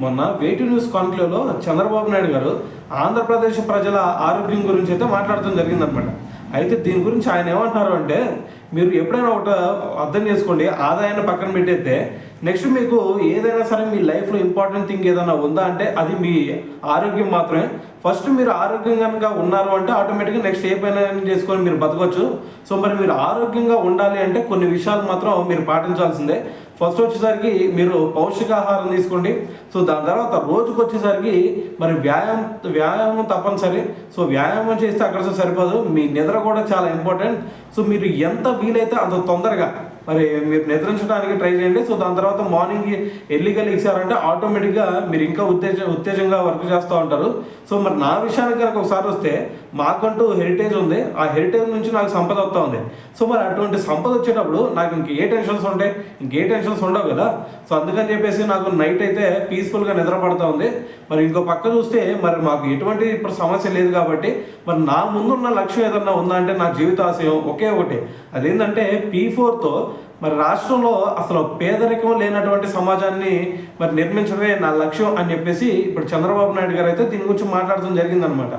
మొన్న వేటి న్యూస్ కాన్క్లేవ్లో చంద్రబాబు నాయుడు గారు ఆంధ్రప్రదేశ్ ప్రజల ఆరోగ్యం గురించి అయితే మాట్లాడటం జరిగిందనమాట. అయితే దీని గురించి ఆయన ఏమంటున్నారు అంటే, మీరు ఎప్పుడైనా ఒకటి అర్థం చేసుకోండి, ఆదాయాన్ని పక్కన పెట్టేస్తే నెక్స్ట్ మీకు ఏదైనా సరే మీ లైఫ్లో ఇంపార్టెంట్ థింగ్ ఏదైనా ఉందా అంటే అది మీ ఆరోగ్యం మాత్రమే. ఫస్ట్ మీరు ఆరోగ్యంగా ఉన్నారు అంటే ఆటోమేటిక్గా నెక్స్ట్ ఏ పైన చేసుకొని మీరు బతకవచ్చు. సో మరి మీరు ఆరోగ్యంగా ఉండాలి అంటే కొన్ని విషయాలు మాత్రం మీరు పాటించాల్సిందే. ఫస్ట్ వచ్చేసరికి మీరు పౌష్టికాహారం తీసుకోండి. సో దాని తర్వాత రోజుకు వచ్చేసరికి మరి వ్యాయామం తప్పనిసరి. సో వ్యాయామం చేస్తే అక్కడ సరిపోదు, మీ నిద్ర కూడా చాలా ఇంపార్టెంట్. సో మీరు ఎంత వీలైతే అంత తొందరగా మరి మీరు నిద్రించడానికి ట్రై చేయండి. సో దాని తర్వాత మార్నింగ్ ఎర్లీగా లేచారంటే ఆటోమేటిక్గా మీరు ఇంకా ఉత్తేజంగా వర్క్ చేస్తూ ఉంటారు. సో మరి నా విషయానికి కనుక ఒకసారి వస్తే మాకంటూ హెరిటేజ్ ఉంది, ఆ హెరిటేజ్ నుంచి నాకు సంపద వస్తూ ఉంది. సో మరి అటువంటి సంపద వచ్చేటప్పుడు నాకు ఇంకే టెన్షన్స్ ఉంటాయి, ఇంకే టెన్షన్స్ ఉండవు కదా. సో అందుకని చెప్పేసి నాకు నైట్ అయితే పీస్ఫుల్గా నిద్ర పడుతూ ఉంది. మరి ఇంకో పక్క చూస్తే మరి మాకు ఎటువంటి ఇప్పుడు సమస్య లేదు కాబట్టి మరి నా ముందున్న లక్ష్యం ఏదన్నా ఉందా అంటే నా జీవితాశయం ఒకే ఒకటి, అదేంటంటే P4తో మరి రాష్ట్రంలో అసలు పేదరికం లేనటువంటి సమాజాన్ని మరి నిర్మించడమే నా లక్ష్యం అని చెప్పేసి ఇప్పుడు చంద్రబాబు నాయుడు గారు అయితే దీని గురించి మాట్లాడడం జరిగిందనమాట.